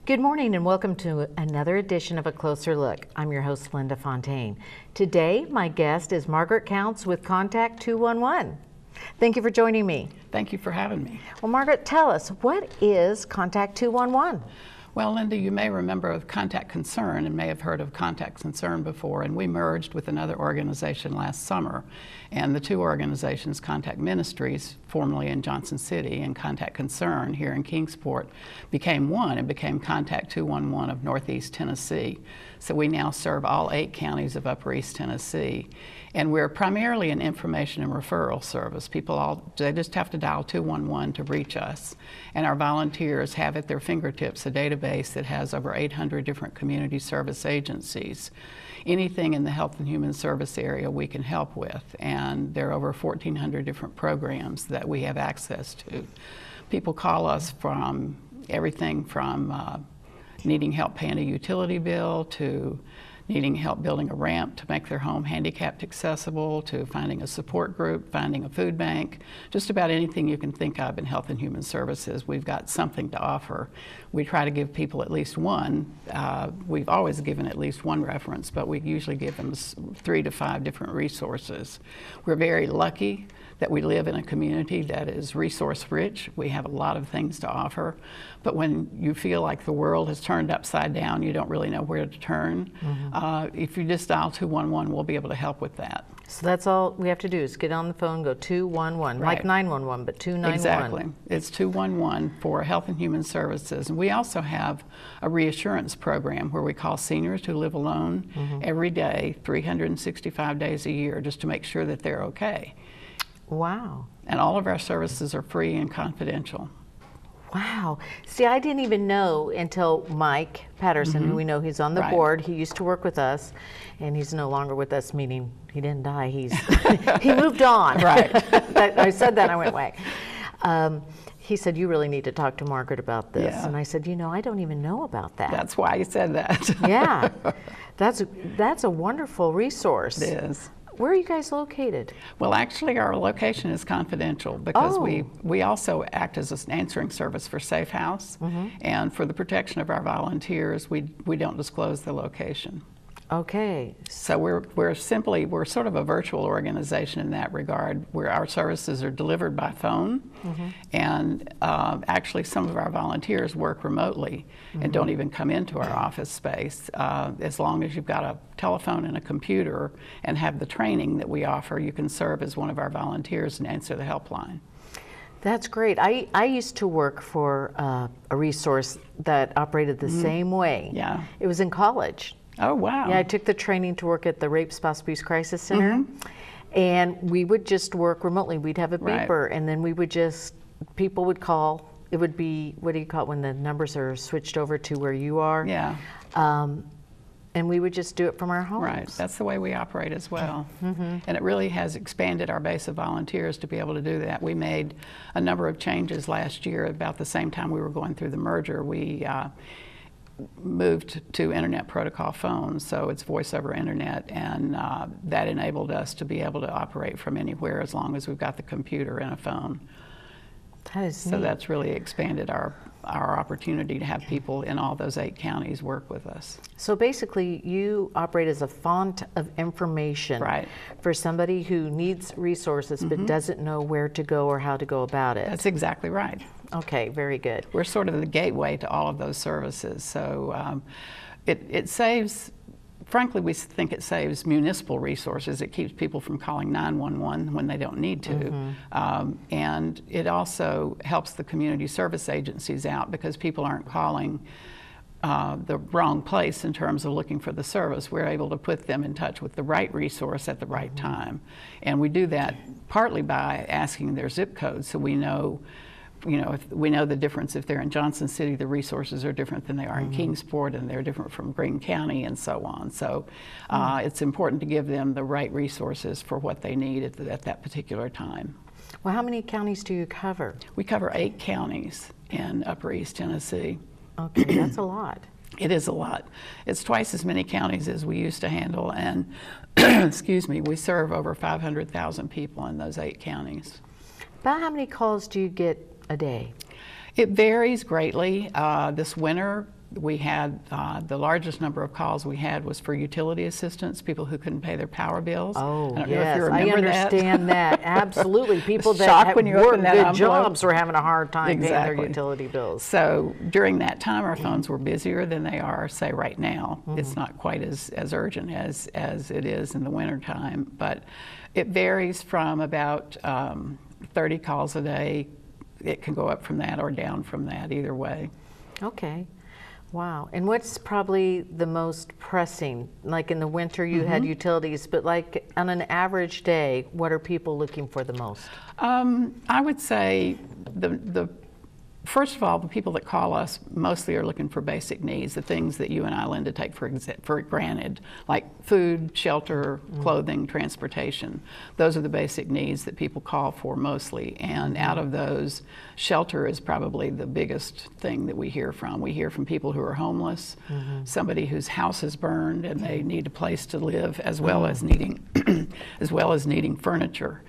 Good morning and welcome to another edition of A Closer Look. I'm your host, Linda Fontaine. Today, my guest is Margaret Counts with Contact 211. Thank you for joining me. Thank you for having me. Well, Margaret, tell us, what is Contact 211? Well, Linda, you may remember of Contact Concern and may have heard of Contact Concern before, and we merged with another organization last summer. And the two organizations, Contact Ministries, formerly in Johnson City, and Contact Concern here in Kingsport, became one and became Contact 211 of Northeast Tennessee. So we now serve all 8 counties of Upper East Tennessee. And we're primarily an information and referral service. They just have to dial 211 to reach us. And our volunteers have at their fingertips a database that has over 800 different community service agencies. Anything in the health and human service area we can help with. And there are over 1,400 different programs that we have access to. People call us from everything from needing help paying a utility bill to needing help building a ramp to make their home handicapped accessible, to finding a support group, finding a food bank, just about anything you can think of in health and human services, we've got something to offer. We try to give people at least one. We've always given at least one reference, but we usually give them 3 to 5 different resources. We're very lucky that we live in a community that is resource rich. We have a lot of things to offer, but when you feel like the world has turned upside down, you don't really know where to turn. If you just dial 211, we'll be able to help with that. So that's all we have to do is get on the phone, go 211, Right. like 911, but 291. Exactly. It's 211 for Health and Human Services. And we also have a reassurance program where we call seniors who live alone every day, 365 days a year, just to make sure that they're okay. Wow. And all of our services are free and confidential. Wow. See, I didn't even know until Mike Patterson, who we know he's on the Right. board. He used to work with us, and he's no longer with us, meaning he didn't die. He's he moved on. Right. I said that, and I went, wait. He said, you really need to talk to Margaret about this. Yeah. And I said, you know, I don't even know about that. That's why you said that. Yeah. That's a wonderful resource. It is. Where are you guys located? Well, actually, our location is confidential because Oh. we also act as an answering service for Safe House. And for the protection of our volunteers, we don't disclose the location. Okay. So we're sort of a virtual organization in that regard, where our services are delivered by phone, and actually some of our volunteers work remotely and don't even come into our office space. As long as you've got a telephone and a computer and have the training that we offer, you can serve as one of our volunteers and answer the helpline. That's great. I used to work for a resource that operated the same way. Yeah. It was in college. Oh, wow. Yeah, I took the training to work at the Rape Spouse Abuse Crisis Center, and we would just work remotely. We'd have a Right. beeper, and then we would people would call. It would be, what do you call it when the numbers are switched over to where you are? Yeah. And we would just do it from our homes. Right, that's the way we operate as well. And it really has expanded our base of volunteers to be able to do that. We made a number of changes last year about the same time we were going through the merger. We moved to internet protocol phones, so it's voice over internet, and that enabled us to be able to operate from anywhere as long as we've got the computer and a phone. That is So neat. that's really expanded our opportunity to have people in all those 8 counties work with us. So basically, you operate as a font of information Right. for somebody who needs resources but doesn't know where to go or how to go about it. That's exactly right. Okay, very good. We're sort of the gateway to all of those services. So it saves, frankly, we think it saves municipal resources. It keeps people from calling 911 when they don't need to. And it also helps the community service agencies out because people aren't calling the wrong place in terms of looking for the service. We're able to put them in touch with the right resource at the right time. And we do that partly by asking their zip code, so we know, if we know the difference. If they're in Johnson City, the resources are different than they are in Kingsport, and they're different from Greene County, and so on. So it's important to give them the right resources for what they need at that particular time. Well, how many counties do you cover? We cover 8 counties in Upper East Tennessee. Okay, that's a lot. It is a lot. It's twice as many counties as we used to handle, and excuse me, we serve over 500,000 people in those 8 counties. About how many calls do you get a day? It varies greatly. This winter, We had the largest number of calls we had was for utility assistance, people who couldn't pay their power bills. Oh, I don't yes, know if you I remember understand that. Absolutely. People that Shock have when you open worked that good envelope. jobs were having a hard time paying Exactly. their utility bills. So during that time, our phones were busier than they are, say, right now. It's not quite as urgent as it is in the wintertime, but it varies from about 30 calls a day. It can go up from that or down from that, either way. Okay. Wow. And what's probably the most pressing? Like in the winter you had utilities, but like on an average day, what are people looking for the most? I would say first of all, the people that call us mostly are looking for basic needs, the things that you and I, Linda, take for granted, like food, shelter, clothing, transportation. Those are the basic needs that people call for mostly. And out of those, shelter is probably the biggest thing that we hear from. We hear from people who are homeless, somebody whose house is burned and they need a place to live, as well as needing furniture.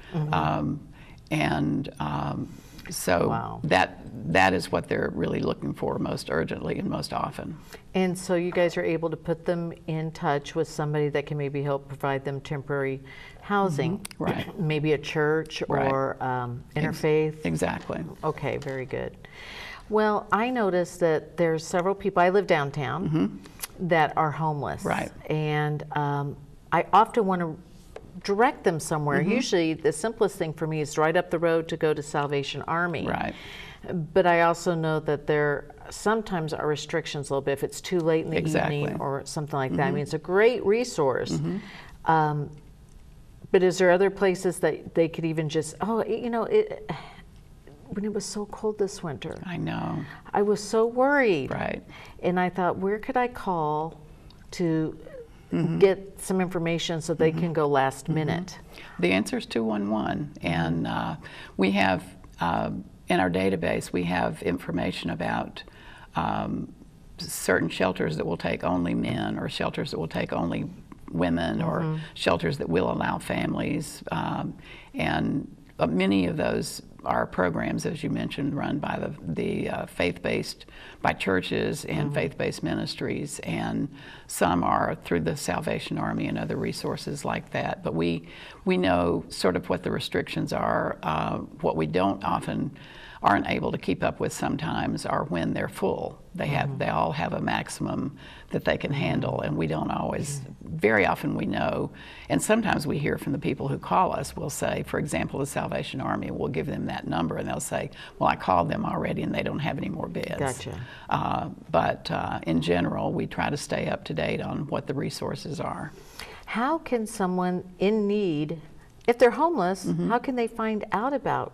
So Wow. that is what they're really looking for most urgently and most often. And so you guys are able to put them in touch with somebody that can maybe help provide them temporary housing, Right. maybe a church Right. or interfaith. Exactly. Okay, very good. Well, I noticed that there's several people, I live downtown, that are homeless. Right. And I often want to direct them somewhere. Usually the simplest thing for me is right up the road to go to Salvation Army. Right. But I also know that there sometimes are restrictions a little bit if it's too late in the Exactly. evening or something like that. I mean, it's a great resource. But is there other places that they could even just, when it was so cold this winter, I know. I was so worried. Right. And I thought, where could I call to get some information so they can go last minute? The answer is 211, and we have in our database we have information about certain shelters that will take only men, or shelters that will take only women, or shelters that will allow families, and many of those are programs, as you mentioned, run by the faith-based, by churches and faith-based ministries, and some are through the Salvation Army and other resources like that. But we know sort of what the restrictions are. What we aren't able to keep up with sometimes are when they're full. They all have a maximum that they can handle, and we don't always, very often we know, and sometimes we hear from the people who call us. We'll say, for example, the Salvation Army, we'll give them that number and they'll say, well, I called them already and they don't have any more beds. Gotcha. But in general, we try to stay up to date on what the resources are. How can someone in need, if they're homeless, how can they find out about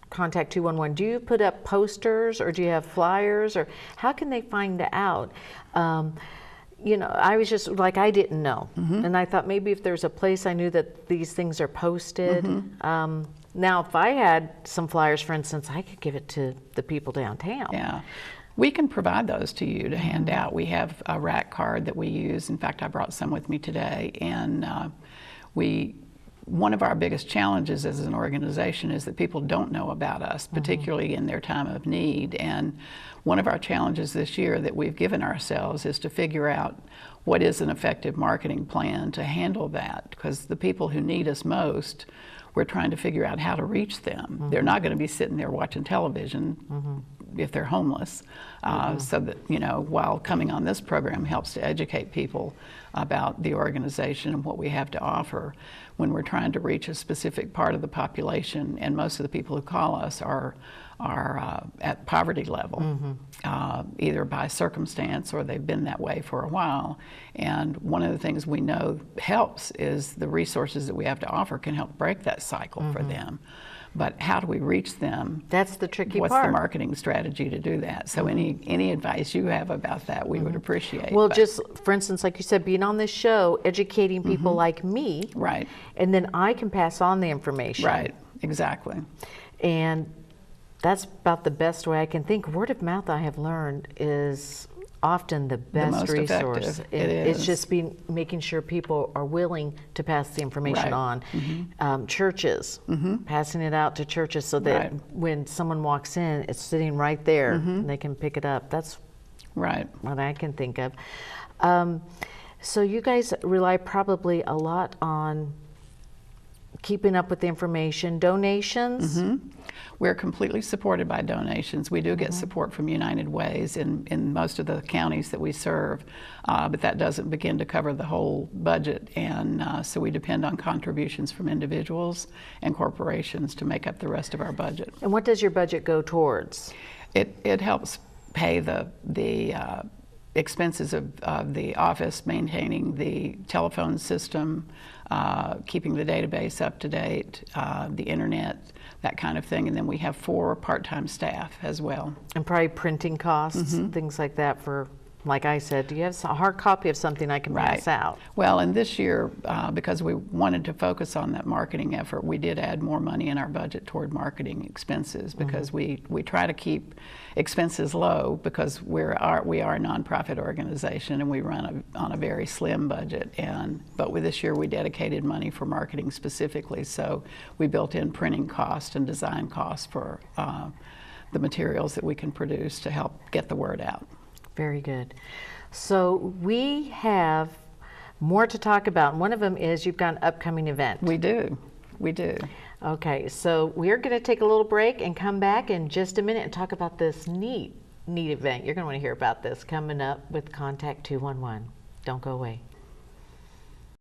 Contact 211? Do you put up posters, or do you have flyers, or how can they find out? I was just like, I didn't know. And I thought maybe if there's a place I knew that these things are posted. Now, if I had some flyers, for instance, I could give it to the people downtown. Yeah. We can provide those to you to hand out. We have a rack card that we use. In fact, I brought some with me today. And one of our biggest challenges as an organization is that people don't know about us, particularly in their time of need. And one of our challenges this year that we've given ourselves is to figure out what is an effective marketing plan to handle that, because the people who need us most, we're trying to figure out how to reach them. They're not going to be sitting there watching television if they're homeless. So that, while coming on this program helps to educate people about the organization and what we have to offer, when we're trying to reach a specific part of the population, and most of the people who call us are at poverty level, either by circumstance or they've been that way for a while. And one of the things we know helps is the resources that we have to offer can help break that cycle for them. But how do we reach them? That's the tricky part. What's the marketing strategy to do that? So any advice you have about that, we would appreciate. Well, just for instance, like you said, being on this show, educating people like me, right, and then I can pass on the information. Right, exactly. And that's about the best way I can think. Word of mouth, I have learned, is often the best most resource. effective. It It's just making sure people are willing to pass the information Right. on. Churches, passing it out to churches so that Right. when someone walks in, it's sitting right there and they can pick it up. That's Right. what I can think of. So you guys rely probably a lot on keeping up with the information, donations? We're completely supported by donations. We do get support from United Ways in most of the counties that we serve, but that doesn't begin to cover the whole budget, and so we depend on contributions from individuals and corporations to make up the rest of our budget. And what does your budget go towards? It helps pay the expenses of the office, maintaining the telephone system, keeping the database up to date, the internet, that kind of thing. And then we have 4 part-time staff as well. And probably printing costs, things like that for, like I said, do you have a hard copy of something I can pass out? Well, and this year, because we wanted to focus on that marketing effort, we did add more money in our budget toward marketing expenses, because we try to keep expenses low, because we are a nonprofit organization and we run on a very slim budget. But with this year we dedicated money for marketing specifically, so we built in printing cost and design costs for the materials that we can produce to help get the word out. Very good. So we have more to talk about. One of them is you've got an upcoming event. We do. We do. Okay, so we're going to take a little break and come back in just a minute and talk about this neat event. You're going to want to hear about this coming up with Contact 211. Don't go away.